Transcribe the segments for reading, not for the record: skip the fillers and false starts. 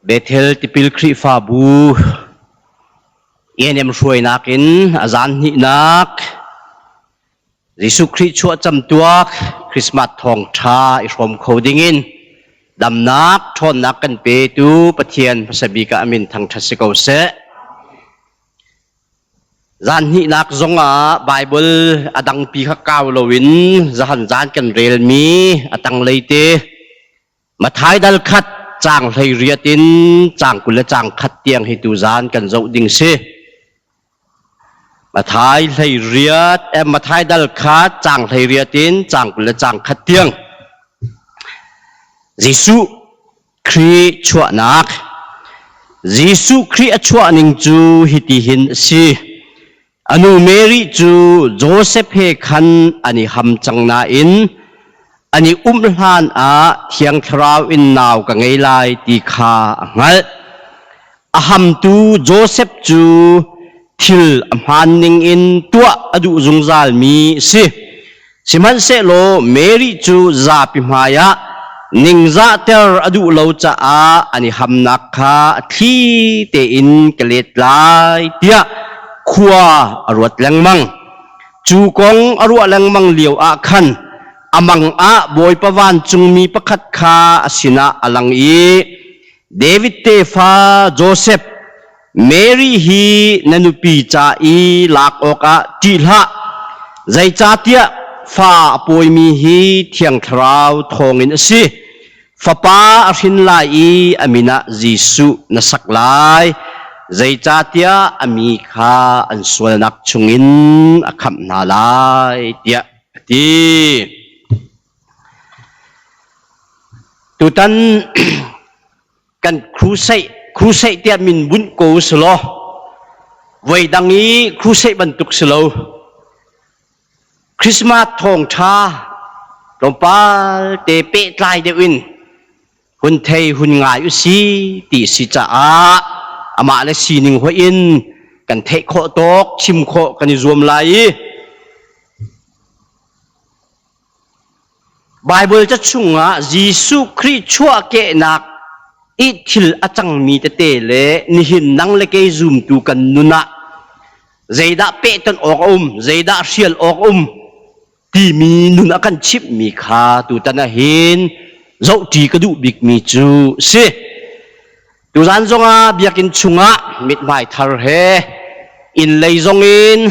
เบเทลติปิลครีฟาบูเอ็นเอ็มช่วยนักินอาจารย์หินักยิสุคริชั่วจำตัวคริสต์มาสทองชาอิสรมโคดิงินดำนักทนนักกันเปตูปะเทียนพระสบิกามินทางทัศกเสจานหินักจงไบเบิลอดังปีข้าเก้าโลวินจานจานกันเรลมีอดังเลยเตมาท้ายดัลขัดจางเลยเรียตินจางกุลจางขัดเตียงให้ตูจานกันเจ้าดิ่งเสมาท้ายเลยเรียดมาท้ายดัลขัดจางเลยเรียตินจางกุลจางขัดเตียงยิสุครีชั่วนักยิสุครีชั่วนิงจูฮิติหินสีอนุเมริจูโจเซฟเฮคันอันนี้ฮัมจังนาอินอันนี้ลานเทียงทราวอินนาวกังไงไลตีขางัลฮัมตูโจเซฟจูทิลฮันนิงอินตัวอดุจงซาลมีสิมันเซโลเมริจูซาปิมายะนิงซาเตอร์อดุโลจ้าอันนี้ฮัมนักขาที่เตอินกเลตไลเตียขัวอรวดแรงมังจูกงอรวดแรงมังเหลียวอาคันอมังบอยประวันจุงมีประคัดคาสินะอลังอีเดวิดเตฟาโจเซฟเมรีฮีนันุปีจาอีลากออกจิลฮะใจจ่าเตียฟ้าปวยมีฮีเทียงทราวทองอินสิฟ้าป้าหินลายอามินะจิสุนสักลายใจจ่าเตียอามีคาอันสวนนักชุงินอคัมนาลายเตียตีตุตันกันครูเซเตียมินบุญโกสโลไว้ดังนี้ครูเซบรรทุกสโลคริสต์มาสทองชาลมปาเตเปตลายเดวินหุ่นเทหุ่นงายอุสีตีสิจ้าอามาเลสีนิงหัวอินกันเทโคตกชิมโคกันรวมไหลไบเบิลจะชุ่งยิสุคริชั่วเกนักอิทิลอาจังมีเตเลนิหินนังเลเกซุมตูกันนุนะใจดาเปตันออกใจดาเชียลออกที่มีนุนะกันชิบมีคาตูตันเห็นเจ้าจีกระดูบิกมีจูเสตูจันจงเบียกินชุ่งมิดไม่ทาร์เฮอินเลยจงอิน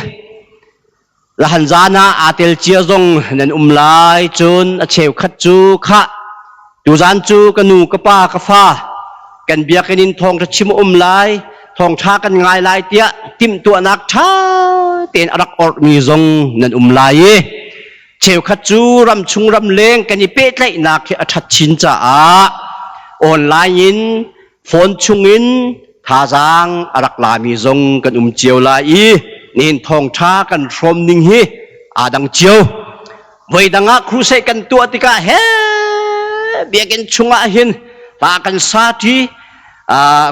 ละหันจานาอาเตลเจียจงนันไลจนเชวขัดจูขะตูจันจูกันนูกป้ากฟ้ากันเบียกินทองจะชิมไลทองชากันง่ายลายเตียติมตัวนักชาเตียนรักอดมีจงนันไลเชวขัดจูรำชุงรำเลงกันยี่เป๊ะไลนักอัดชินจ้าออนไลน์ฝนชุงอินท่าจางรักลามีจงกันเจียวลายนินทองชากันชมนิ่งฮีดังเจียวไว้ดังครูเสกันตัวติกาเฮเบียกันชุงหินตากันซาที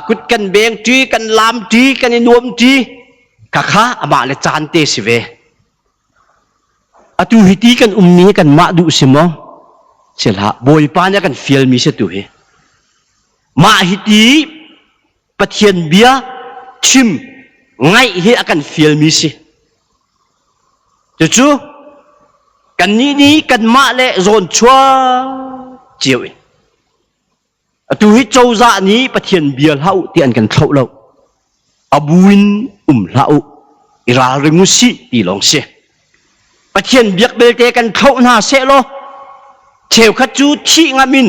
กุดกันเบงทีกันลามทีกันนวมทีข้าข้ามาเลจานเตสิเวตูฮิตีกันนี้กันมาดูสิมอเสียละบอยปานกันฟิลมีเสตุเฮมาฮิตีปะเทียนเบียชิมไงเฮakan feel mi siจุกันนี้กันมาเลโซนชัวเจียวตูฮิโจซานี้ปะเทียนเบียร์เฮาที่อันกันเท่าเราอบุญเฮาอิราเรงุสิตีลองเสียปะเทียนเบียร์เบลเตกันเท่าหน้าเสโลเชวขจูชีงามิน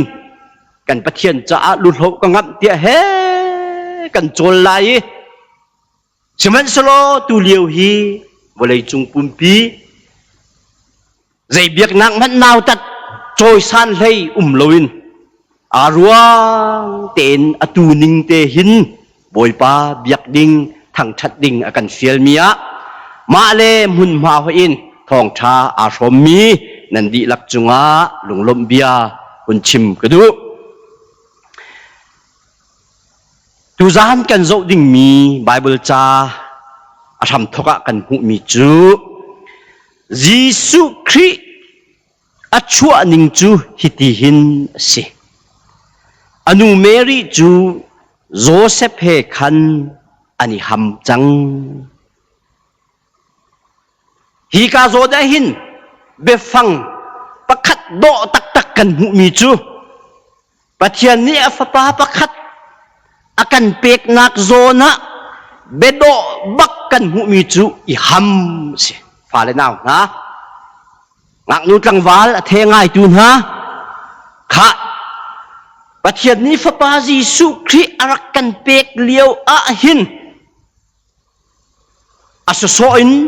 กันปะเทียนจะลุดเฮาก็งับเตียเฮกันโจลไลสมัยสโลตูเลียวฮีวลัยจุงปุ่มปีใจเบียกนักมันนาวตัดโจยสันเลยลวินรัวเต็นตูนิงเตหินบอยป้าเบียกดิงทางชัดดิงอากันเฟียลเมียมาเลมุนมาหัวอินทองชาอาชมมีนันดีลักจุงหลงลมเบียคุณชิมกระดูตูจานกันโจดิ่งมีไบเบิลจ้าอาทำทกะกันหูมีจูยิสุคริอัชวนิงจูฮิติหินสิอนุเมริจู Joseph he khan ani ham chang hi ka zo da hin be phang pakhat do tak tak kan hu mi chu pathian ni afapa pakhat akan pek nak zona bedo bak kan hu mi chu I ham si fa le naw na ngak nu tlang wal a the ngai tun ha kha pathian ni fapa Jesu Christ arak kan pek liao a hin aso in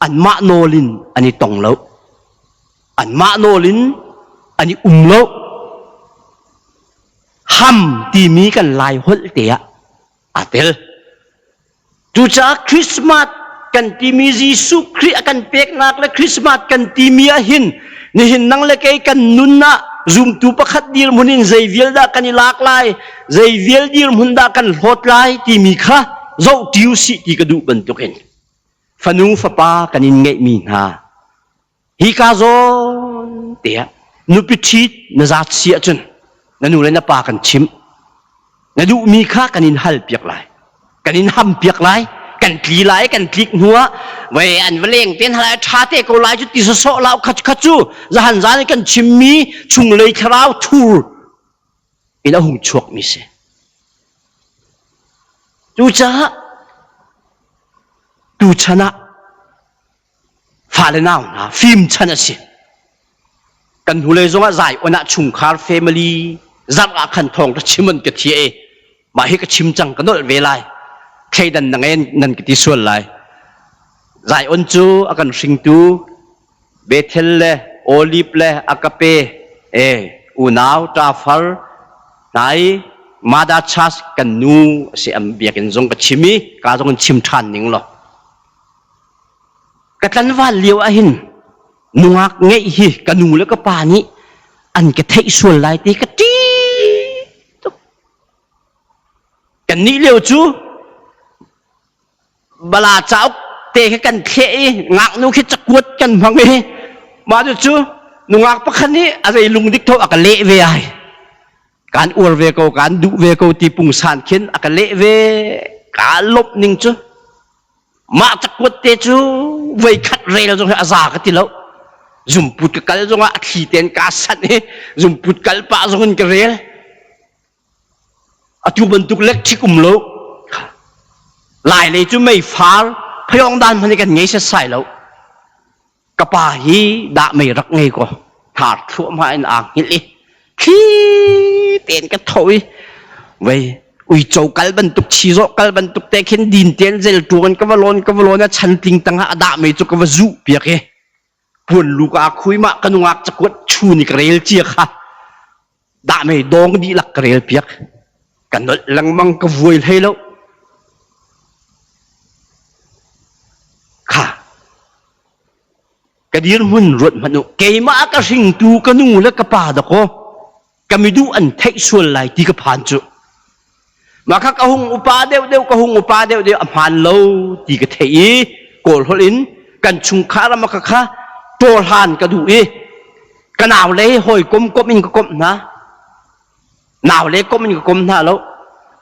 an ma nolin ani tong lo an ma nolin ani lo ham ti mi kan lai hol te atel tu cha Christmas kan ti mi Jesu Christ akan pek nak le Christmas kan ti mi a hin ni hin nang le kai kan nun na zoom tu pakhat dir munin Xavier da kan ilak lai Xavier dir mun da kan hot lai ti mi kha zo tiu si ti ka du ban tu ken fanu fa pa kan in ngai mi ha hi ka zon te nu pichit na zat sia chun na nu le na pa kan chim na du mi kha kan in hal piak lai kan in ham piak lai kan kli lai kan klik nuwa we an veleng ten halai tha te ko lai chu ti so lau khat khat chu za han za ni kan chim mi chung lei khrau thur ina hung chuak mi se tu chana fa le naw na phim chana si kan hu le zonga zai ona chung khar family zam a khan thong ta chiman ke thie ma hi ka chim chang ka nol ve lai khai dan nangen nan ki ti sual lai zai on chu akan sing tu bethel le olive le akape unaw ta far nai mada chas kan nu se am biakin zong ka chimi ka zong chim than ning lo ka tlan wa liu a hin nuak ngei hi ka nu le ka pa ni an ke thei sual lai ti ka ti kan ni liu chu bala chau te kan khe ngak nu khi chakwat kan phang me ma chu nungak pakhani azai lungdik tho aka le ve ai kan ur ve ko kan du ve ko ti pung san khin aka le ve ka lop ning chu ma chakwat te chu vei khat rel jong aza ka ti lo zum put ka kal jong a thi ten ka sat he zum put kal pa jong ka rel atu bantuk lek thikum lo lại lấy chú mày phá phải ông đàn mà cái nhảy sẽ sai lâu cái bà hi đã mày rắc ngay co thả thua mà anh ăn hết đi khi tiền cái thôi vậy ui châu cái bên tục chi rõ cái bên tục tay khen din tiền dễ tuôn cái valon nó chân tinh tăng hạ đã mày cho cái vật dụ việc ấy buồn lục à khui mà cái nung ác chắc quất chu ni cái rel chia khá đã mày đong đi lạc cái rel việc cái nó lăng măng cái vui hay lâu kadir mun rot manu keima ka sing tu ka nu la ka pa da ko kamidu an thei sual lai ti ka phan chu ma kha ka hung upa deu ka hung upa deu phan lo ti ka thei kol holin kan chung kha ra ma kha tol han ka du ka naw le hoi kom in ka kom na naw le kom in ka kom na lo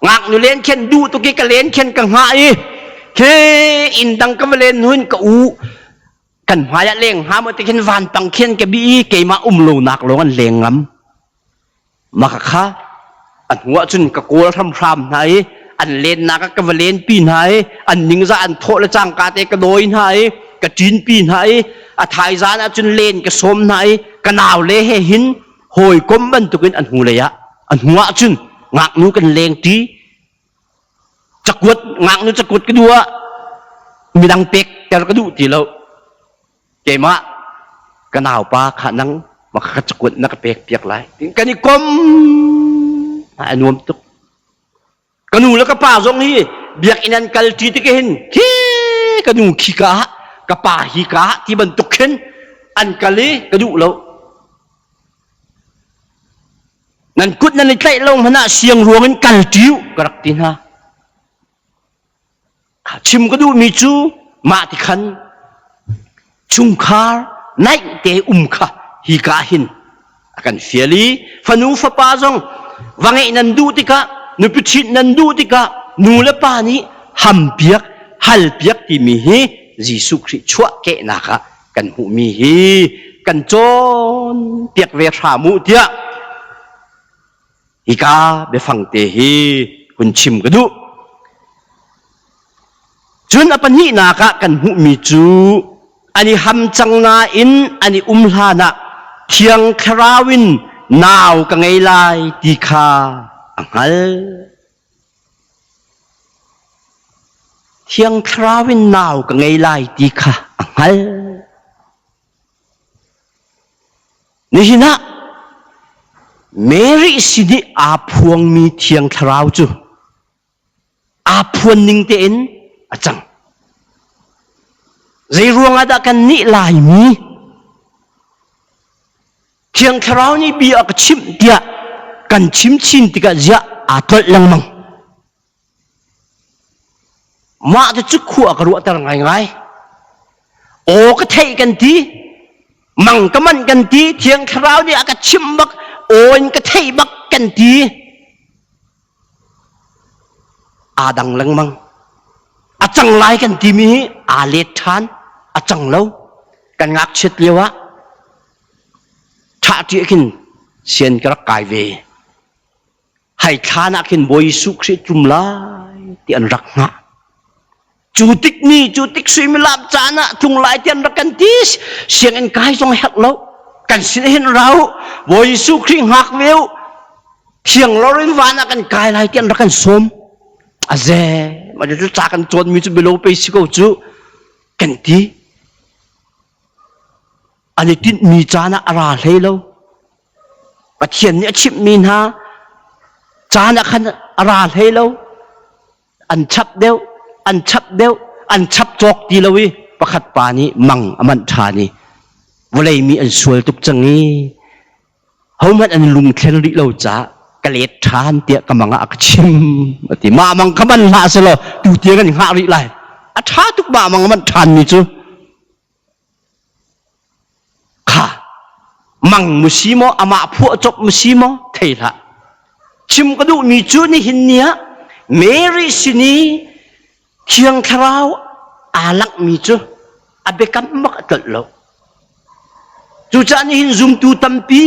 ngak nu len khen du to ki ka len khen ka nga ke in dang ka len hun ka u kan haya leng ha mo ti khen van pang khen ke bi ke ma lo nak lo an leng ngam ma kha an huwa chun ka kol tham nai an len na ka len pi nai an ning za an tho la chang ka te ka doi nai ka tin pi nai a thai za na chun len ka som nai ka naw le he hin hoi kom ban tu kin an hu le ya an huwa chun ngak nu kan leng ti chakwat ngak nu chakwat ka duwa midang pek ter ka du ti lo ke ma ka naw pa kha nang makakachakwat na kapek piak lai kani kom anuam tuk kanu la ka pa zong hi biak inan kal ti te ke hin ki kanu khi ka pa hi ka ti ban tuk khen an kali ka du lo nan kut nan tlai long hana siang ruangin kal tiu karak tin ha chim ka du mi chu ma ti khan chung khar nai te kha hi ka hin akan fiali fanu fa pa zong wangai nan du tika นุปิชินันดูติกะนูเลปานี้หัมเปียกฮัลเปียกที่มีฮียิสุคริชั่วเกนักกันหูมีฮีกันจนเปียกเวทามุเตียฮิกาเบฟังเตฮีคุณชิมกระดูจนอปันฮีนักกันหูมีจูอันนี้ฮัมจังนาอินอันนี้ลานะเทียงคราวินนาวกังไงไลตีคาอังฮัลเทียงคราวินนาวกังไงไลตีคาอังฮัลนี่นะเมริสินิอาพวงมีเทียงคราวจูอาพวนนิงเตนอาจังใจรวงอาดากันนิลายมีเทียงคราวนี้บีอักชิมเดียกันชิมชินติกะจะอาตลังมังมาจะจุกขัวกรัวตรังไงโอ้ก็เทกันทีมังก็มันกันทีเทียงคราวนี้อักชิมบักโอ้ยก็เทบักกันทีอาดังลังมังอาจังไลกันทีมีอาเลทานอาจังเล่ากันงักเช็ดเลยวะถ้าที่กินเสียนกระกายเวให้ทานักกินบอยสุขสิจุมลายที่อันรักนะจูติกนี่จูติกสุยมิลาบจานะทุงลายที่อันรักกันที่เสียงอันกายทรงหักเล่ากันสิเห็นเราบอยสุขสิหักเวลเทียงเราเรียนวานักกันกายลายที่อันรักกันสมอาเจมันจะจากกันจนมีจุดเบลไปสิโกจูกันที่อันนี้ติดมีจานะอะไรเลยแล้วปะเทียนเนี่ยชิบมีนะจานะขันอะไรเลยแล้วอันชับเดียวอันชับเดียวอันชับจอกดีแล้ววิประคัดปานี้มังอมันทานี่วันเลยมีอันสวยตุกจังนี้เขามันอันลุงแค่ริเราจ้ากะเลทานเตียกำมังอักชิมติมามังขมันลาเสลอดูเตียกันหาริไรอัฐาตุกมามังมันทานมีจูค่ะมังมุสีโมอามาพวกจบมุสีโมเทละชิมกระดูมีจูนี่หินเนี้ยเมริสินีเทียงคราวอาลักมีจูอาเบกัมมักตัดแล้วจูจานี่หินซุมตูตัมปี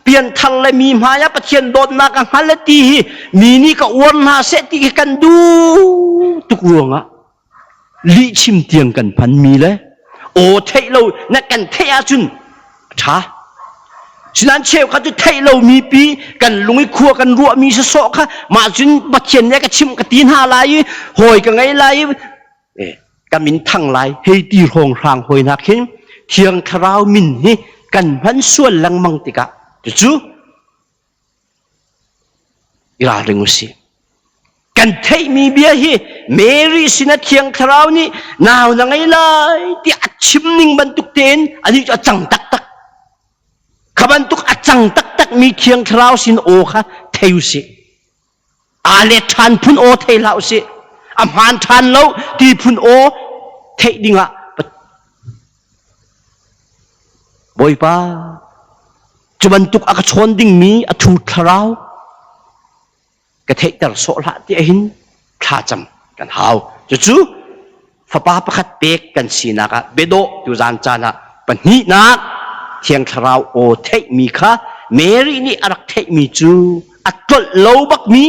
เปลี่ยนทัลเลมีมายาปะเทียนโดนนักฮัลตีมีนี่ก็อ้วนหาเสติกันดูทุกเรื่องอะลิชิมเตียงกันพันมีเลยโอ้เทเรานักกันเทียจุนช้าฉะนั้นเชฟเขาจะเทเรามีปีกันลุงไอ้ครัวกันรัวมีสะโซค่ะมาจุนปะเทียนเนี่ยก็ชิมกันตีนหาลายหอยกันไงลายกันมินทั้งลายเฮตีโรงรางหอยนักเห็นเทียงคราวมินนี่กันพันส่วนลังมังติกะจูอีลาเรื่องสิกันเทมีเบียฮีเมรีสินะเทียงคราวนี้นาวนังไงเลยที่อัดชิมนิ่งบรรทุกเต็นอันนี้จะจังตักตักขบันทุกอัดจังตักตักมีเทียงคราวสินโอค่ะเทวสิอาเลทานพุนโอเทลาวสิอำหานทานแล้วที่พุนโอเทดิงะบอยป้าจะบรรทุกอักษรดิ่งมีอัฐุทราวกระเทตรโซละที่เห็นข้าจำกันหาวจู่ฟ้าป้าประคัดเปกกันสีนักเบโดดูจานจานะปัญหานักเทียงคราวโอเทมีค่ะเมรีนี่อักเทมีจู่อัดตลโลบักมี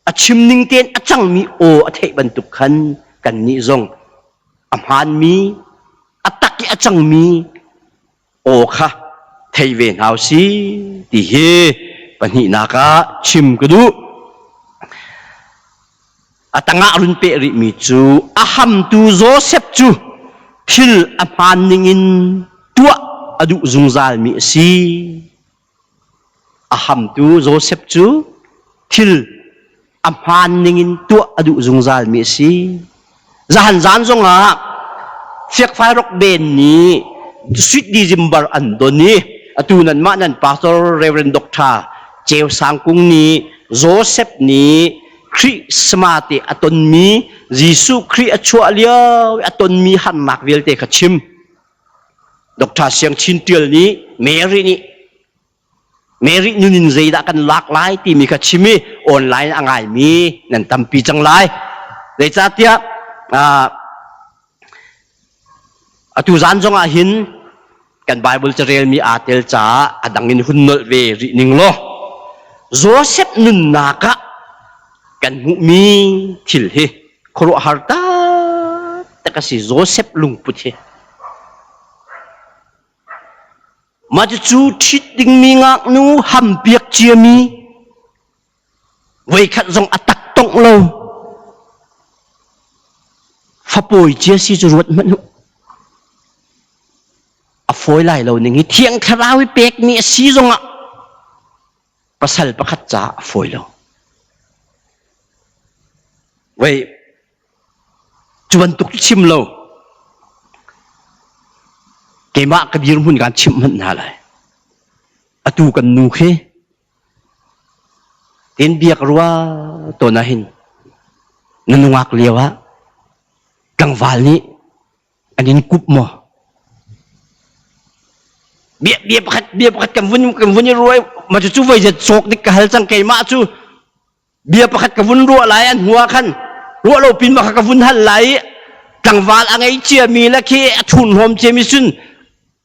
อัดชิมนิงเตียนอัดจังมีโออัดเทบรรทุกขันกันนี่จงอำหานมีอัดตักอัดจังมีโอค่ะเทเวนเอาสิที่เฮปัญหานักชิมกระดูอัตงะรุนเปริมิจูอาฮัมตูโจเซฟจูทิลอพานนิงินตัวอดุจุงซาลมิสีอาฮัมตูโจเซฟจูทิลอพานนิงินตัวอดุจุงซาลมิสีจานจานจงอ่ะเฟียกไฟรกเบนนี้สุดดีจิมบาร์อันโดนี้ตูนันมานันพาสตอร์เรเวนด็อกเตอร์เจลสังกุงนี้โจเซฟนี้คริสมาติอตนมียิสุคริอชัวเลียวอตนมีหันมักเวลเตขชิมด็อกเตอร์เสียงชินเตียลนี้เมรีนี้ เมรินุนินเจดากันหลากหลายที่มีกชิมีออนไลน์อ่างมีนั่นทำปีจังไรเลยจ้าเตียตุจานจงอาหินกันไบเบิลจะเรียนมีอาเตลจ้าอดังอินหุ่นนเวรินิงโลโจเซฟนุนนากะกันมุมีทิลเฮครัวฮาร์ตาแต่ก็สิโจเซฟลุงพุทเฮมาจะจูทิดดิ่งมีงักนูหัมเปียกเจียมีไว้ขัดจงอัตักตงโลฟ้าป่วยเจียสิจรวดมันอฟอยไล่เราหนึ่งเที่ยงคราวิเปกมีสีจงอ่ะประสัลประคัดจ่าอฟอยเราไว้จวนตุกชิมเราเกมะกับยืนหุ่นการชิมมันอะไรอตูกันนูเคเต็นเบียกรัวตัวน่าเห็นนันวักเลียวะกังวาลนี้อันนี้กุบมั้เบียประคัดกันวุ่นรวยมาจะจูไว้จะโศกดิกหัลจังเกมะจูเบียประคัดกันวุ่นรัวไหลอันหัวขันรัวเราปินมากันวุ่นหันไหลกังวาลอะไรเจียมีและเคทุนหอมเจมิซุน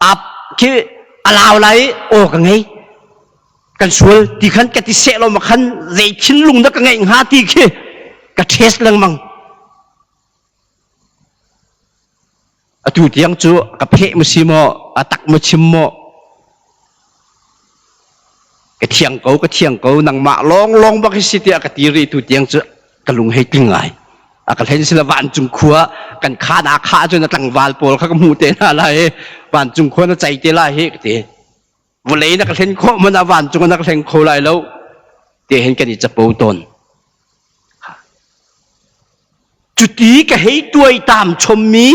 อับคืออลาวไรโอ้กันไงกันสวลที่ขันกันที่เสเรามาขันใจชิ้นลุงนักกันไงหาที่คือกันเทสลังมังตูที่ยังจูกับเพะมุสิโมตักมุชิโมกันเที่ยงเขานังมาลองบักสิเตียกันตีรีตูที่ยังจูกันลุงให้ติ้งไงกันเห็นสิละวันจุงขัวกันขาดอาขาจนตั้งวาลโปลเขาก็มูเตน่าไรวันจุงขัวน่าใจเตล่าเฮกเตวันนี้นักเห็นข้อมันวันจุงนักเห็นโคไรแล้วเตเห็นกันจะปูตนจุดที่ก็ให้ตัวตามชมมี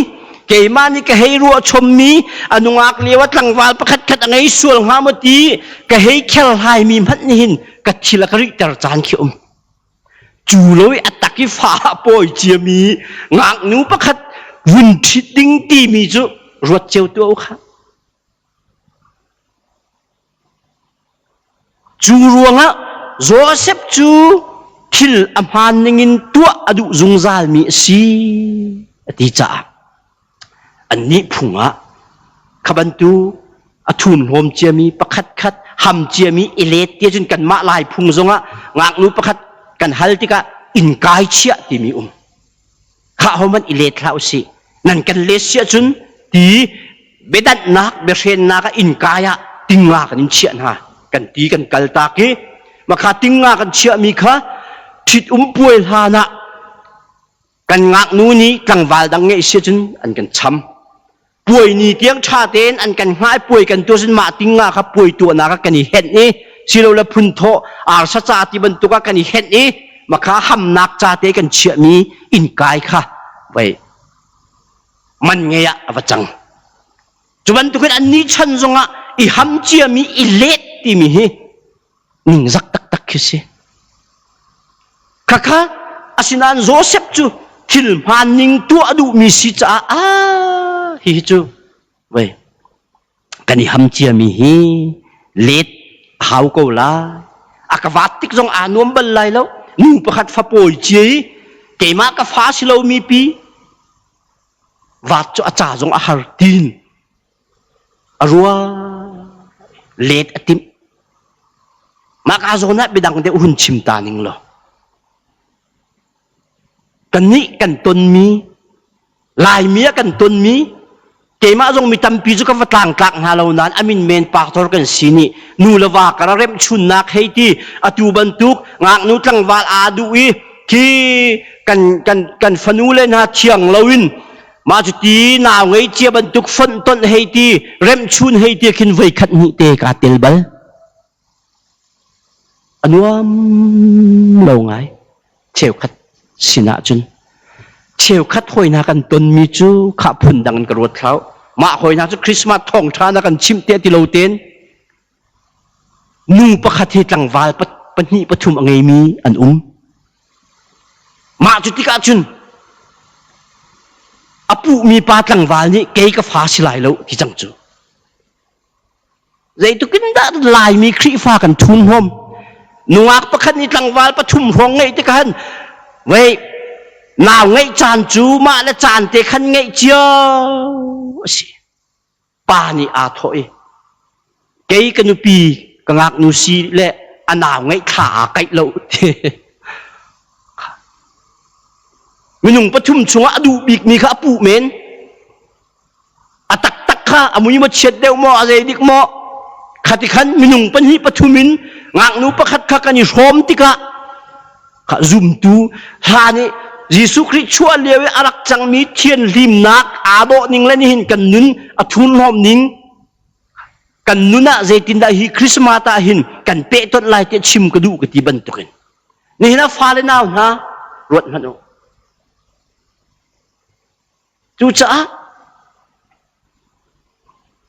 เกมานี่ก็ให้รัวชมมีอนุรักษ์เรียกว่าตั้งวาลประคัดอะไรส่วนหามตีก็ให้แค่ลายมีพันนินกัดทีละกริตรจานขี้อมจูโรยอัตตะกิฟ้าปอยเจียมีงากนูประคัดวุ่นทิดดิ้งตีมีจุรวดเจียวตัวค่ะจูรวงะโจเซฟจูคิลอัมพานนิงตัวอดุจุงซาลมีสีติจ่าอันนี้พุงะขบันตูอทุนโฮมเจียมีประคัดหำเจียมีอิเลตเตียจนกันมาลายพุงจงะงากนูประคัดกันฮัลติกะอินกายเชียที่มีข้าเขามันอิเลทลาวสินั่นกันเลเชียจุนตีเบดันนักเบเชนนักอินกายะติงงากันอินเชียนะกันตีกันกัลตากีมาข้าติงงากันเชียมีข้าทิดป่วยลานะกันงากนูนี้กลางวาลดังเงยเชียจุนอันกันช้ำป่วยนี่เตียงชาเตนอันกันหายป่วยกันตัวฉันมาติงงาครับป่วยตัวนักกันนี่เห็นนี่สิเราละพุนโตอาร์ชจาติบรรทุกกันนี่เห็นนี่มาข้าห้ำนักจ่าเตกันเชื่อมีอินกายค่ะไว้มันเงียบจังจุบันทุกคนอันนี้ฉันจงอ่ะอีห้ำเชื่อมีอิเลตที่มีนิ่งจักตักคิดสิข้าอาศินันโจเซฟจูทิลมานิ่งตัวดูมีสิจ้าฮิจูไว้กันอีห้ำเชื่อมีเลตหาวกูลาอากาศติกจงอานวมบันไลแล้วนูประคัดฟ้าป่วยเจียเกมากับฟ้าสิเรามีปีวัดจะอาจารย์จงอาหารดินรัวเลดอติมมากอาจจะนับไปดังเดียวหุ่นชิมตานิงloกันนี้กันตนมีลายเมียกันตนมีเกมาจงมีตำปีจุกฟัดต่างหาเรานั้นอามินเมนปากทอร์กันสินีนูละวากระเร็มชุนนักให้ที่อตูบันทุกงากนูตั้งวาลอาดูอีที่กันฟนูเลนะเชียงลวินมาจุดที่นาวไงเจียบันทุกฟันต้นให้ที่เร็มชุนให้ที่ขึ้นไว้ขัดนิเตกาเตลบัลอันว่าเราไงเชี่ยวขัดสินะจุนเชี่ยวขัดหอยนากันตนมีจูขับพุ่นดังกันกระโดดเขามาหอยนาจูคริสต์มาสท่องชานากันชิมเตติโลเตนนูประคัดเหตุหลังวาลปนิปทุมอังเอมีอันมาจุดที่กาจุนอปูมีปาหลังวาลนี้เกยกับฟ้าสิลายแล้วที่จังจู Zai tu kin da lai mi khri fa kan thun hom nuak pakhat ni tlangwal pathum hong ngai te kan wei nào ngay chan chú mà là chan te khăn ngay chưa pa ni a thôi cái nu pi cái ngạc nu si lệ anh nào ngay thả cái lâu thế mình dùng pathum chung adu big mi kha pu men atak tak kha amuni ma chet deu mo azai dik mo khati khan mình dùng pan hi pathumin ngạc nu pakhat kha kan ni rom tika kha zoom tu ha ni Giêsu Christ chua lewe arak chang mi thiên lim nak abo ning lên hin kan nun athun hom ning kan nuna zaitin da hi Christmas ta hin kan pe tot lai te chim ka du ka ti ban tukin ni hina fa le naw ha rot hano chu cha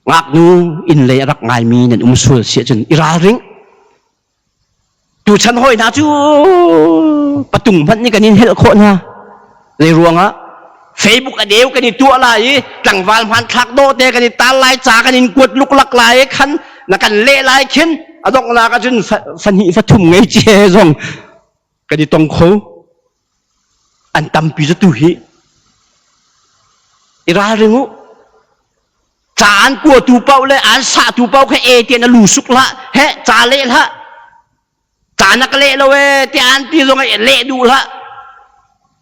ngak nu in le arak ngai mi nen sul sia chun ira ring tu chan hoi na chu patung phat ni kanin hel kho na le ruang a Facebook a deu kani tu ala yi tlangwal phan thak do te kani tal lai cha kanin kuat luk lak lai khan na kan le lai khin adong la ka chun fan hi fathum ngai che jong kani tong kho an tam pi tu hi ira ringu cha an ku tu pau le an sa tu pau kha e te na lu suk la he cha le la cha na ka le lo we te an pi jong ai le du la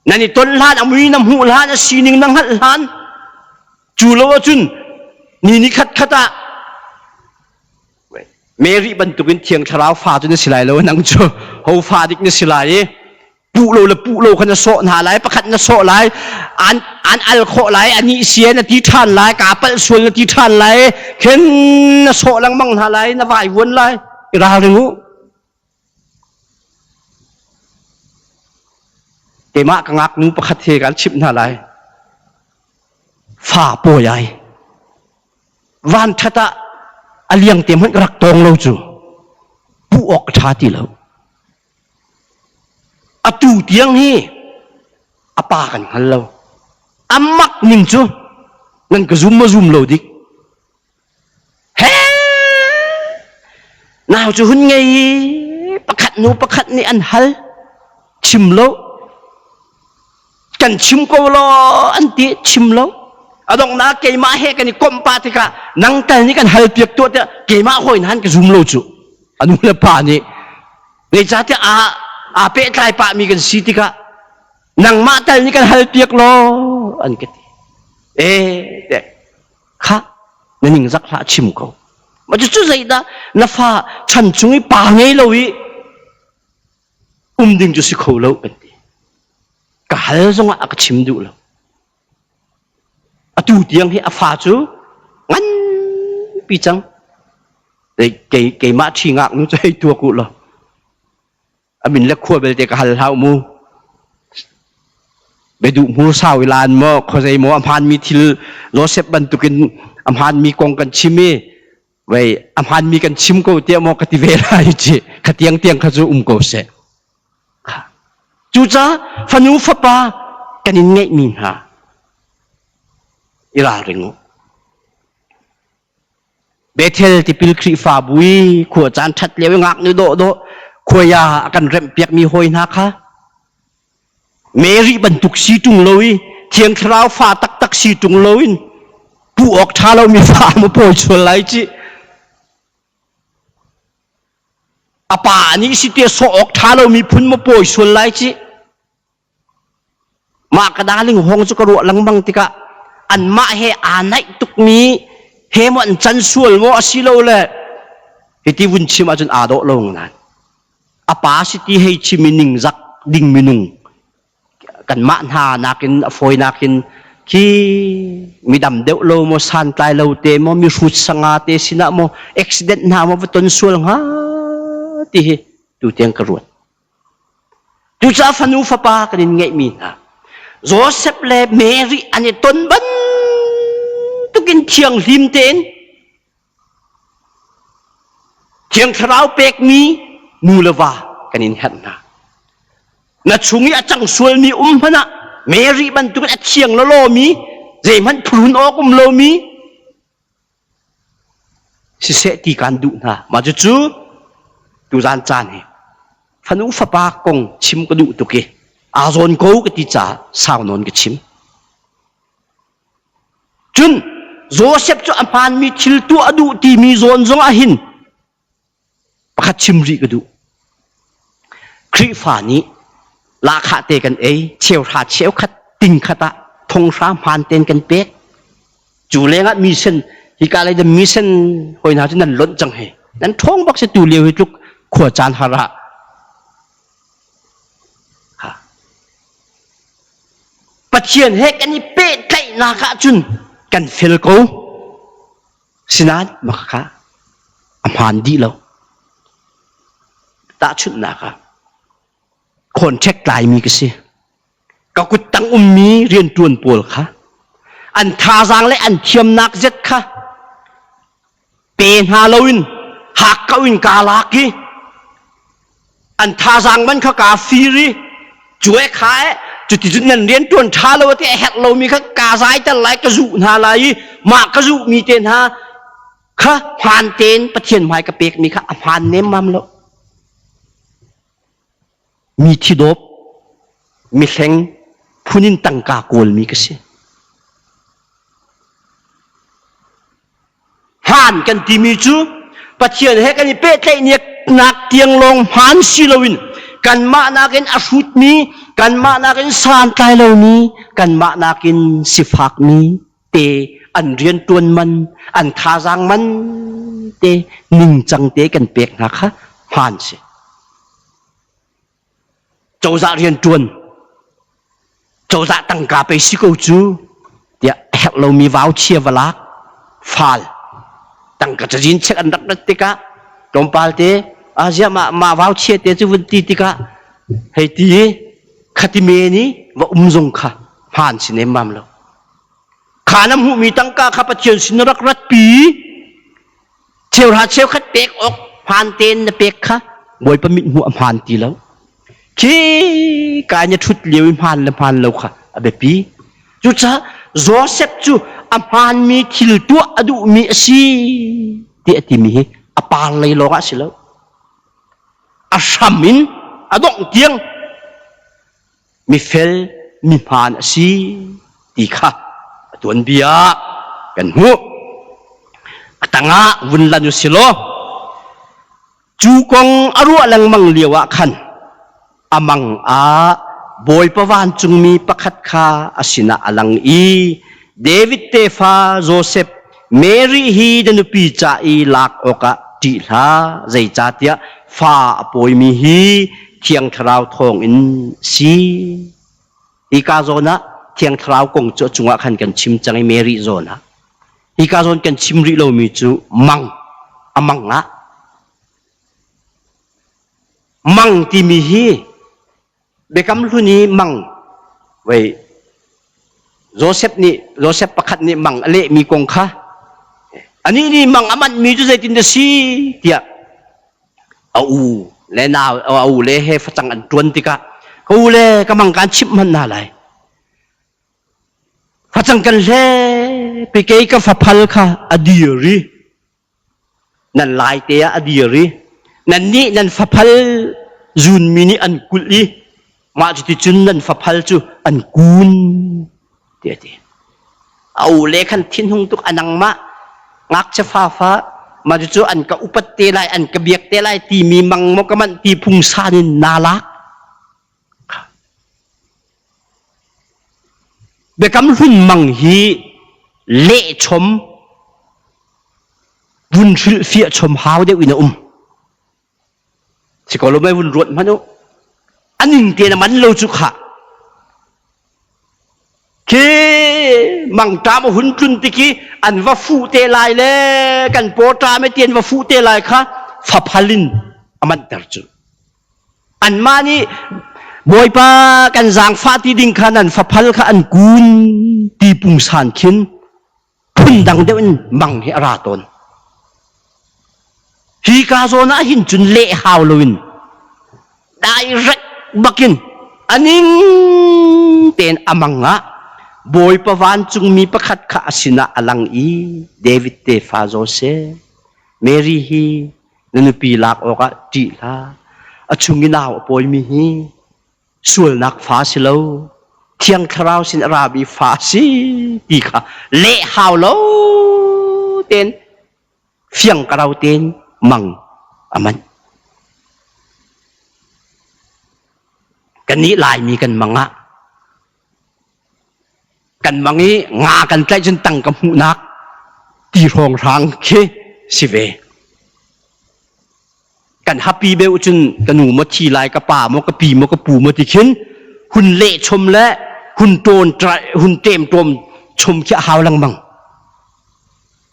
nani ton lan amui nam hu lan a sining nang hat lan chu lo chun ni khat khata Mary ban tukin thiang tharau fa tu na silai lo nang chu ho fa dik na silai pu lo khana so na lai pakhat na so lai an al kho lai ani sian na ti than lai ka pal sul na ti than lai khen na so lang mang na lai na vai won lai ra ringu cái mạ cái ngạc nu pakhat he kan chip na lai pha po yai van thata aliang tem han rak tong lo chu pu ok tha ti lo atu tiang hi apa kan hal lo amak ning chu ngan ka zoom lo dik he nào chu hun ngei pakhat ni an hal chim lo kan chim ko lo anti chim lo adong na ke ma he kan kom pa ti ka nang tal ni kan hal piak to ta ke ma hoi nan ka zoom lo chu anu le pa ni le cha ti a pe trai pa mi kan si ti ka nang ma tal ni kan hal piak lo an ke ti de kha na ning zak la chim ko ma chu zai da na fa chan chung pa ngei lo wi ding chu si kho lo ka hal zonga ak chim du lo atu tiang hi afa chu ngan pi chang de ke ma thi ngak nu chai tu ku lo amin le khua bel te ka hal hau mu be du mu saw ilan mo kho zai mo amhan mi thil Joseph ban tukin amhan mi kong kan chimi wei amhan mi kan chim ko te mo ka ti ve lai chi khatiang kha chu ko se chú cha phanu phapa kanin ngai min ha ira ringu Bethel ti pilkri fa bui khua chan that lewe ngak nu do khoya akan rem piak mi hoi na kha Mary ban tuk si tung loi thiang thrau fa tak si tung loin pu ok tha lo mi fa mo poi chul lai chi apa ni si te so ok tha lo mi phun mo poi chul lai chi ma kadaling hong chu ka ro lang bang tika an ma he anai tuk mi he mo an chan sul mo asilo le hiti wun chim a chun a do lo nan apa si ti he chi mining zak ding minung kan ma ha nakin foi nakin ki mi dam deu lo mo san tai lo te mo mi rut sanga te sina mo accident na mo ton sul ha ti he tu tiang ka ruat tu cha phanu fa pa kanin ngai mi ha Joseph le Mary ani ton ban tukin thiang lim ten thiang thrau pek mi nulawa kanin han na chungi achang sul mi hana Mary ban tukin a thiang lo mi zai man phun o kum lo mi สิเสตีการดูนะมาจู่ดูจานจานเหฟันุฟ้าปากกงชิมก็ดูตุกเกอาโซนกูก็ติจ่าสาวนนก็ชิมจุนโจเซฟจะอัมพานมีทิลตัวดูที่มีโซนจงอาหินประคัดชิมรีก็ดูคริฟานี้ลาขาเตกันเอเชียวขาเชียวขัดติงขัดทงสามพันเตนกันเป๊กจูเลงัดมีเส้นฮิกาเลยจะมีเส้นหอยนาที่นั่นล้นจังเหนั้นทงบอกจะตูเลียวให้จุกขวดจานหาระปัจเจียนเฮกันนี่เป๊ะไก่นาคาจุนกันเฟลโกสินัดมาค่ะอัมพันดีแล้วตาชุดนาค่ะคนเช็คลายมีกันสิก็กุตังมีเรียนตวนปวลค่ะอันทาจังและอันเทียมนักเจ็ดค่ะเป็นฮาโลวีนหักกวินกาลากีอันทาจังมันเขากาฟีรีช่วยขายจุดที่นั่นเรียนตวนทาโลที่เฮตโลมีเขากาไซแต่ไหลกระจุนาลายมากกระจุมีเตนฮาค่ะผ่านเตนประเทียนหมายกระเปกมีค่ะผ่านเนมมัมแล้วมีที่ดบมีแข็งผู้นินตังกาโกลมีก็สิห่านกันที่มีจูปัจเจียนให้กันนี่เป๊ะใจเนี่ยนักเตียงลงหันสิลวินกันมานากินอสุดมีกันมานากินสานไตเหล่านี้กันมานากินสิฟักมีเตอันเรียนตวนมันอันทาจังมันเตนิ่งจังเตกันเป๊กนะคะห่านสิโจจะเรียนจวนโจจะตั้งกาไปสิกูจูเดี๋ยวเรามีวาวเชียร์วลักฟัลตั้งกาจะยินเช็คอันดับนัดติกะตรงปาลเตอาเซียมาวาวเชียร์เตจูวันตีติกะให้ตีขัดเมนี่ว่าจงค่ะผ่านสิเนมัมแล้วขาน้ำหูมีตั้งกาขับเชียร์สินรักรัดปีเชียวหาเชียวขัดเปกออกผ่านเตนเปกค่ะบอยประมิดหัวผ่านตีแล้วคีการจะชุดเลี้ยวผ่านแล้วค่ะอเบปีจุดซะโจเซฟจูอัมพานมีทิลตัวอดุมีสีเดียติมีอปาเลยลงอ่ะสิแล้วอาชามินอดงเตียงมีเฟลมีผ่านสีตีค่ะตัวนี้กันหัวตั้งอ่ะวุ่นลันอยู่สิแล้วจูกงอรัวลังมังเลียวะขันอามังอาบอยปวานจุงมีประคัดคาอาศินาอลังอีเดวิดเตฟาโจเซฟเมรีฮีดนุปีจาอีลักโอกะติลาใจจัดยาฟ้าปอยมีฮีเทียงทราวทองอินซีอีกาโซนะเทียงทราวกงจุงวะขันกันชิมจังไอเมรีโซนะอีกาโซนกันชิมริโลมีจูมังอามังอะมังที่มีฮีเบกัมลุนีมังไว้โจเซฟประคัดนี่มังเละมีกงค่ะอันนี้นี่มังอามันมีจุดใจตินเดซีเดียเอาเลนาเอาเลเฮฟจังอันตวนติกะเขาเลกำลังการชิมมันน่าไรฟจังกันเลไปเกยกับฟ้าพัลค่ะอดีรีนั่นลายเตียอดีรีนั่นนี่นั่นฟ้าพัลจุนมินิอันกุลีมาจุดจุนนั่นฟ้าพัลจูอันกุนเดี๋ยวเอาเลขันทิ้งหงตุกอันนังมะงักจะฟ้ามาจุดอันกับอุปเตลัยอันกับเบียกเตลัยที่มีมังมกมันที่พุงซานินนาลักเบกำหุ่นมังฮีเละชมวุ่นเฟียชมหาวเดียวอินสิกอลไม่วุ่นรวดมันโออันหนึ่งเตียนมันโลจุขะเคมังตามหุ่นจุนติกีอันว่าฟูเตลายเล่กันโปตราไม่เตียนว่าฟูเตลายค่ะฟ้าพลินอามันดาร์จูอันมานี่บอยปากันจางฟ้าที่ดิ่งขนาดฟ้าพลค่ะอันกุนตีปุงสานขินพุ่นดังเดินมังเฮราตนฮีกาโซน่าหินจุนเละฮาวลวินได้รักบักินอันนี้เต็นอามังงะบอยปวานจุงมีประคัดข้าสินะอลังอีเดวิดเตฟาโจเซ เมรีฮีนันปีลักออกจีลาอชุงินาวปอยมีฮีส่วนนักฟ้าสิโลเที่ยงคราวสินอาราบีฟ้าสิตีค่ะเละหาวโลเต็นเฟียงกระเราเต็นมังอามันกันนี้ลายมีกันมังะกันมังนี้งากันใกล้จนตั้งกับหูนักตีรองรางเคสิเวกันฮับปีเบลจนกันหนูมาทีลายกระป่ามกระปีมกระปูมาติขินหุ่นเละชมและหุ่นโตนหุ่นเต็มตมชมเขี้ยหาวลังมัง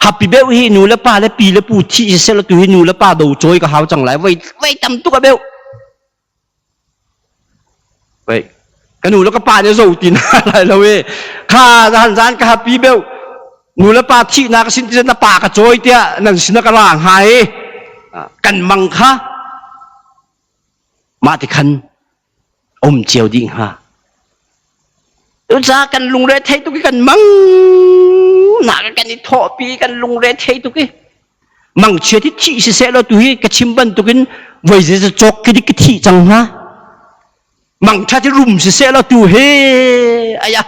ฮับปีเบลฮีหนูและป้าและปีและปูที่เสละตัวฮีหนูและป้าดูโจยกับหาวจังไรไว้ตำตุกเบลไว้กันหนูแล้วก็ป้าเนี่ยสูตินอะไรละเว้ข้าหันซานกับฮับปีเบลหนูและป้าที่นักสินที่นักป่ากับโจยเตี้ยนั่นสินักล่างหายกันมังคะมาที่คันอมเจียวดิ่งฮะอุตส่าห์กันลุงเรทให้ตุกิกันมังหนักกันนี่ทอปีกันลุงเรทให้ตุกิมังเชื่อที่ที่เสียแล้วตุกิกระชิมบันตุกินไว้จะจอกกันที่กที่จังฮะมังชาที่รุมเสียแล้วตุเฮอายะ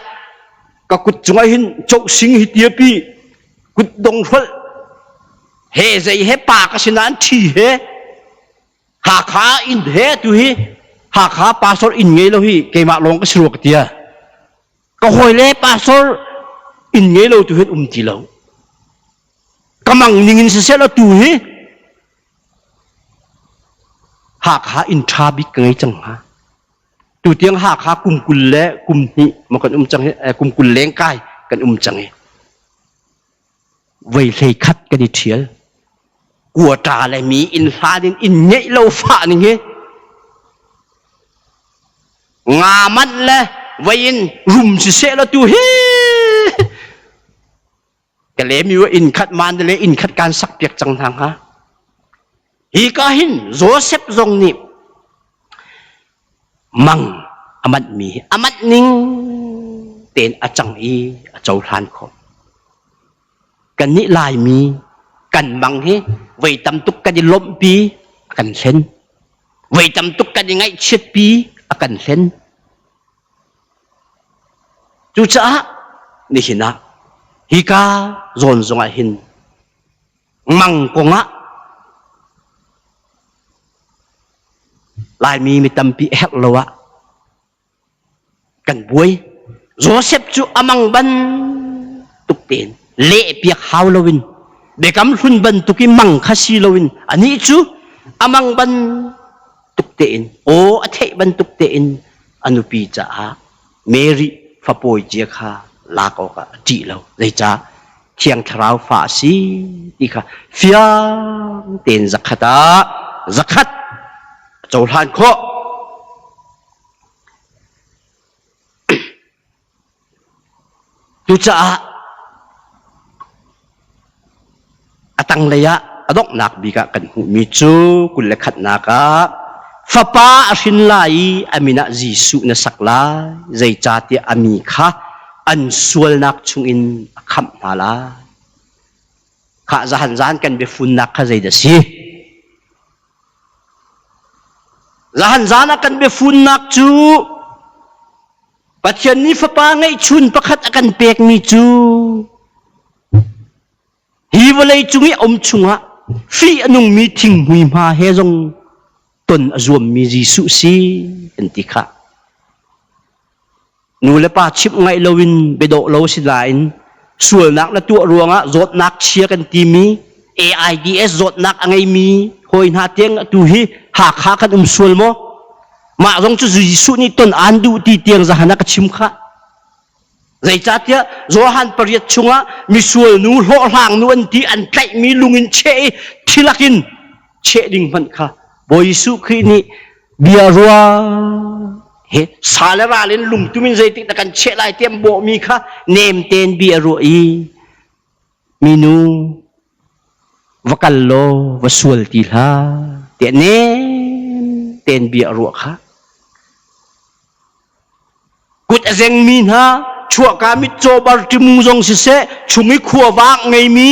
ก็กุดจงไอหินจกสิงหิเตียปีกุดดงฟัลเฮใจเฮปากสินันทีเฮหาขาอินเฮตุฮีหาขาปาสออินเงยโลฮีเกมาลงก็สรวกเตียก็หอยเล่ปาสออินเงยโลตุฮีทีโลกำลังนิ่งเสียแล้วตุฮีหาขาอินทราบิกเงยจังฮะตุเตียงหาขากุมกุลเล่กุมหิมันกันจังกุมกุลเล้งกายกันจังเฮไว้เลยคัดกันดิเทียลกัวตาเลยมีอินฟาดินอินเงยโลฟ้านี่ไงงามันเลยวัยนรุมเสียแล้วตัวเฮแต่เลยมีว่าอินขัดมันเลยอินขัดการสักเปียกจังทางฮะฮีก็หินโจเซฟทรงนี่มังอามัดมีอามัดนิงเต็นอาจังอีอาเจ้าทานขอกันนี่ลายมีกันบังเฮไว้ตำตุกกันยังล้มปีกันเส้นไว้ตำตุกกันยังไงเช็ดปีกันเส้นจู่จ้านี่หินะฮิกาโซนซงหินมังกงะลายมีตำปีเฮกโลวะกันบวยโจเซฟจูอามังบันตุกเต็นเละเปียกฮาวโลวินเด็กำหุ่นบันตุกิมังคาซีโลวินอันนี้จูอามังบันตุกเตนโออเทบันตุกเตนอนุปีจ้าเมรีฟาโปยเจียคาลากออกจีเราเลยจ้าเคียงคราวฟ้าสีดีค่ะฟิยงเตนซักขัดซักขัดเจ้าทานข้อจูจ้าตั้งระยะอดอกนักบิกะกันหูมิจูกุลเลขัดนักะฟ้าป้าสินไลอามินะจีสุนสักลาใจจัดอามีค่ะอันสวลนักชุงอินคำนาลาข้าจะหันจานกันไปฟุนนักข้าใจเดสิจะหันจานกันไปฟุนนักจูปัจจุบันนี้ฟ้าป้าไงชุนประคัดกันเปียกมิจูฮีวเลยจุงอมชุงะฟีอนุงมีทิ้งหุยมาเฮจงตนรวมมีจีสุสีอันติค่ะนูเลป้าชิบไงลวินเบโดโลสิลายน์ส่วนนักและตัวรวงะรถนักเชียกันทีมี AIDS รถนักไงมีหอยนาเตียงตุฮีหากหากันส่วนโมมาจงจะจีสุนี่ตนอันดูตีเตียงจะหันนักชิมค่ะใจจัดเยอะโจฮันปริยชงะมีส่วนนู้นหัวหางนู้นที่อันใกล้มีลุงอินเชที่ลักินเชดิ่งมันค่ะบอยสุขีนี่เบียรัวเฮสาเลราเลนลุงตุมินใจติดตะกันเชลายเตียมโบมีค่ะเนมเตนเบียรัวอีมีนูวกันโลวสวลตีลาเตนเนมเตนเบียรัวค่ะกุดเซงมีนะชัวกามิโจบาร์ติมูจงสิเซชุงิขัววางไงมี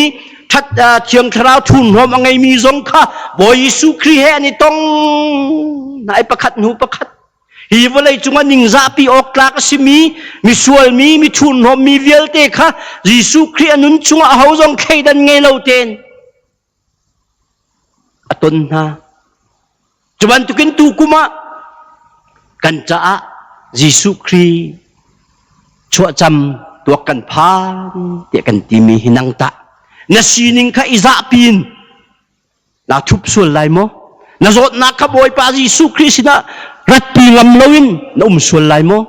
ทัดเชียงทราวทุนหอมไงมีสงค่ะบอยสุครีแห่นี่ต้องนายประคัดหูประคัดฮีวเลยจุงนิงซาปีออกลากสิมีสวลมีทุนหอมมีเวลเตค่ะยิสุครีอนุนจุงเอาจงใครดันไงเราเตนอตุนนะจุบันตุกินตูกุมากันจ้ายิสุครีชั่วจำตัวกันพานเดียกันตีมีหินังตะนาซีนิงค่ะอิซาปินนาทุบส่วนไรมั้งนาโจดนักขบอยปายิสุคริสต์นะรัตปีลำลวินนาส่วนไรมั้ง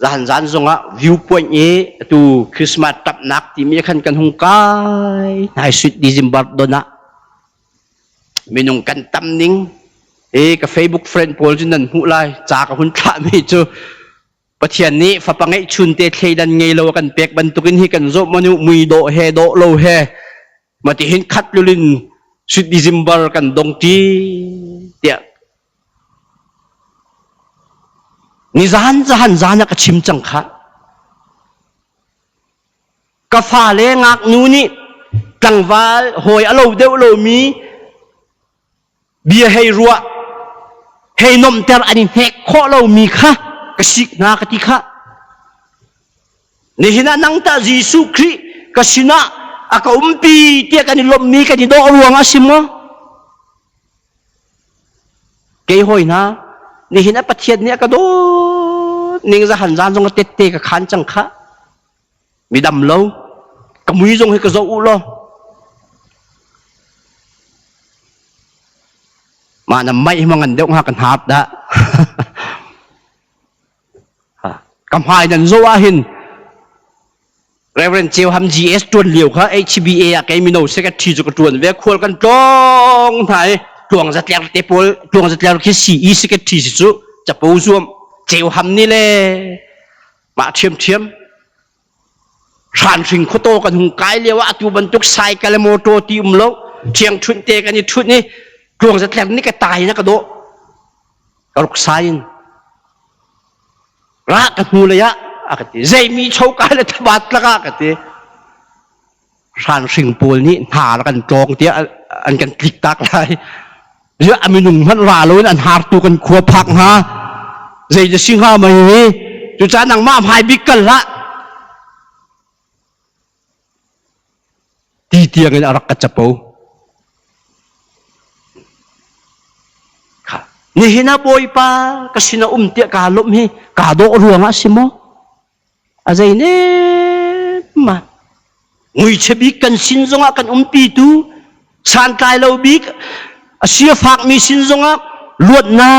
ร้านส่งอ่ะวิวพอยต์นี้ตัวคริสต์มาสตับนักที่มีขันกันหงกายในสุดดิซิมบัร์โดนะมีนงกันตั้มนิ่งกับเฟซบุ๊กเฟรนด์โพลจุนันหูไลจากหุ่นทรามีจูประเทศนี้ฝรั่งไอ้ชุนเตะเคดันไงเรากันเปียกบรรทุกินให้กันโซมนุมุยโดเฮโดโลเฮมาที่เห็นคัดลุลินสุดดิซิมบาร์กันดงจีเตียนี่จานนักชิมจังค่ะกาฟ้าเลงักนูนี่ตังวาลหอยอโลเดวโลมีเบียให้รัวให้นมเตอร์อันนี้เฮกข้อเรามีค่ะกสิกนากติค่ะนี่เห็นนังตายิสุคริกสินะอากาปีเตียกันนี่ลมมีกันนี่โดอรวงอาสิมะเกยหอยนะนี่เห็นประเทศนี้ก็โดนิ่งจะหันจานจงกระเตะกับขันจังค่ะมีดำเล่ากมุยจงให้กระโจอุโลมาหน้าไม่มังกันเดี๋ยวหากันหาบได้กำพายนั่นโซอาหินเรเวนเจียวทำ GS ตัวเหลียวค่ะ HBA อะแกมีโน้ตเซกทีจุกตัวเวียควอลกันตรงไทยตวงจะเลี้ยงเตปอลตวงจะเลี้ยงแค่4 เซกทีสุจะปูซ่วมเจียวทำนี่เลยมาเทียมทานสิงโคโตกันหุงไกเรียกว่าตัวบรรทุกไซค์กันเลยโมโตตีโลเชียงชุนเตกันนี่ชุดนี้ตวงจะเลี้ยงนี่ก็ตายนะกระโดกระลุกไซน์รักกันหูเลยอะกติใจมีโชคอะไรทบัดละกติทานสิงปูนนี่หาแล้วกันจองเตี้ยอันกันคลิกตักเลยเยอะมีหนุ่มพันราเลยอันหาตัวกันขวบพักฮะใจจะสิงห้ามาอย่างนี้จุดจ้านังมาพายบิ๊กกันละตีเตียงกันอารักกระจับปูนี่เห็นบอยป้ากสินะเตียกาลมฮีกาโดรวงอาสิโมอะไรเนี่ยมางุยเชบิกันสินจงอากันปีตูสันกายเราบิกเสียฝากมีสินจงอาลวดนา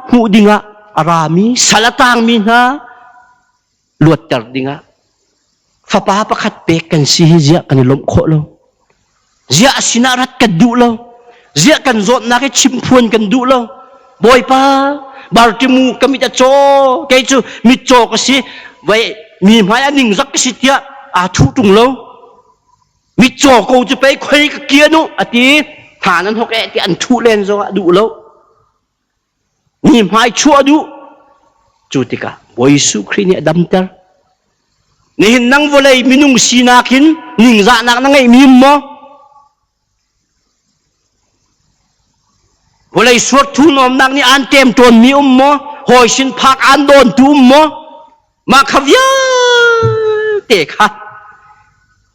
หูดิงาอารามีสลัดตางมีนะลวดตัดดิงาฟ้าป้าประคัดเปกันสิเจียกันลมโคโลเจียสินารัดกันดูโลเจียกันโจดนักชิมพวนกันดูโลบอยป้าบาร์ติมูก็มีแต่โจแกจูมีโจก็สิไว้มีหมายอันหนึ่งสักสิเดียอาทุตุงโลมีโจกูจะไปคุยกับเกียนุอติฐานนั้นเขาแกที่อันทุเลนโจดูโลมีหมายชั่วดูจุติกาบอยสุครีเนี่ยดำเตอร์นี่เห็นนั่งวเลยมีนุ่งสีนักินหนึ่งจานักนั่งไงมีมั้งวเลยสวดทุนอมนักนี่อันเต็มตัวมีมั้งหอยสินพักอันโดนดูมั้งมาขวิยเตะค่ะ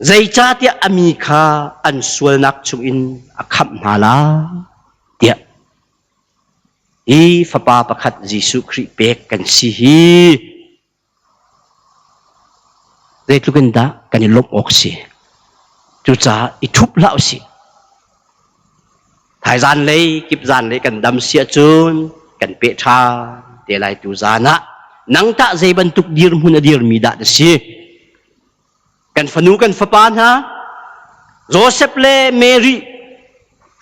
ใจจ้าเตียอเมริกาอันสวยนักชุอินอักขับนาลาเตียฟ้าป้าประคัดยิสุคริเปกกันสิฮีได้ทุกันดากันลบออกสิจุจ้าอิทุบเล่าสิถ่ายจานเลยกิบจานเลยกันดำเสียจุนกันเปชาเดี๋ยวไล่ตุจานะนังตาใจบรรทุกดีร์มุนดีร์มีดาดสิกันฟนูกันฟ้าป้านะโจเซฟเลเมรี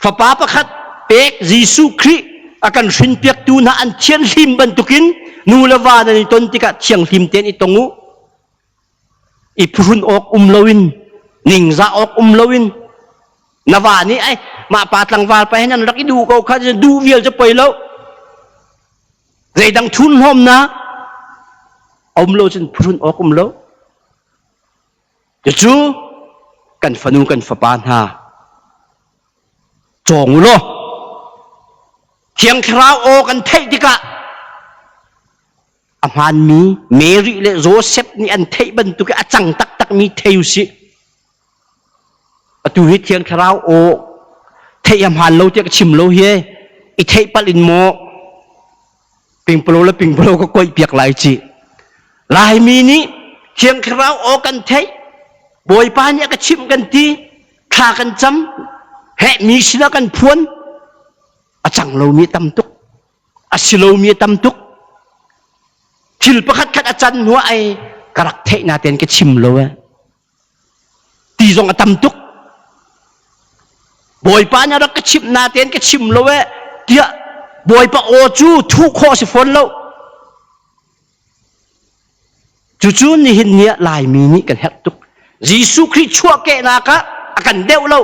ฟ้าป้าประคัดเปกยิสุคริakan sinpiak tu na an tian lim bantukin nulawa na ni ton tika tiang lim ten itongu ipurun ok umlawin ningza ok umlawin nawani ay mapatlang wal pa hinan laki du ko kha du wiel cha poilo zai dang thun hom na umlo chen purun ok umlo chú cần phanu cần phá ban ha trồng lo thiêng khao ô cần thấy đi cả han mi Mary le Joseph ni an thấy bên tu cái achang tak tak mi thấy si tu hít thiêng khao ô thấy han lâu tiếc chim lâu he i thấy palin mo ping polo có coi việc lại chị lại mi ni thiêng khao ô cần thấy bồi pa nhá cái chim cần ti kha cần chấm hệ mi sila cần phuan achang lâu mi tam tuk asilo mi tam tuk thil pakhat khat achan hua ai karak thei na ten cái chim lo ti zong atam tuk boy pa nya rak cái chim na ten cái chim lo tia boy pa o chu thu kho si phone lo chu ni hin nia lai mi ni kan het tuk Giêsu Christ chua ke na ka akan deu lo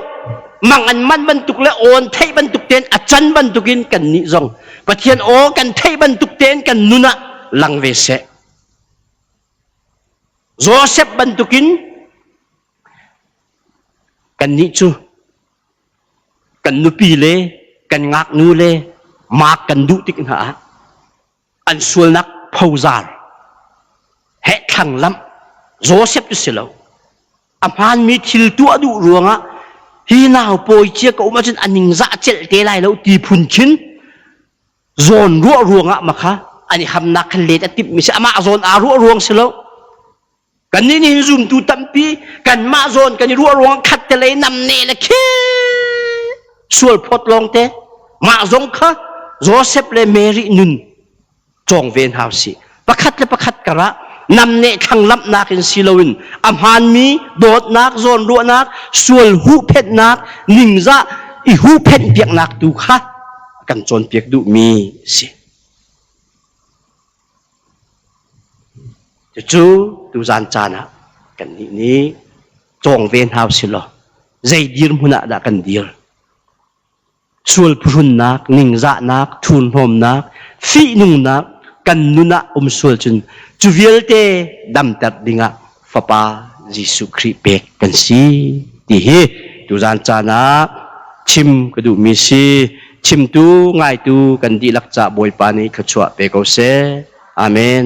mang an man ban tuk le on thei ban tuk ten achan ban tukin kan ni zong pathian o kan thei ban tuk ten kan nuna lang ve se Joseph bantukin kan ni chu kan nupi le kan ngak nu le mak kan du tik ha an sul nak phozar he thang lam Joseph tu selo amhan mi thil tu adu ruanga hi naw poi chia ko ma chen aning za chel te lai lo ti phun chin zon ruanga ma kha ani ham nak le ta tip mi sa ma zon a ruang selo kan ni zoom tu tampi kan ma zon kan ruang khat te le nam ne la khi sul phot long te ma zong kha Joseph le Mary nun chong ven house pakhat le pakhat kara nam ne thang lam nakin silowin amhan mi dot nak zon ru nak sul hu phet nak ningza I hu phet piak nak tu kha kan chon piak du mi si chú tu gian chana kan ni chong ven house lo zai dir huna da kan dir sul phun nak ningza nak thun hom nak fi nung nak kan nuna sul chun chu vielte dam tat dinga fapa Giêsu Christ pe kan si ti hi tu gian chana chim ka du mi si chim tu ngai tu kan di lak cha boy pa ni khachwa pe ko se amen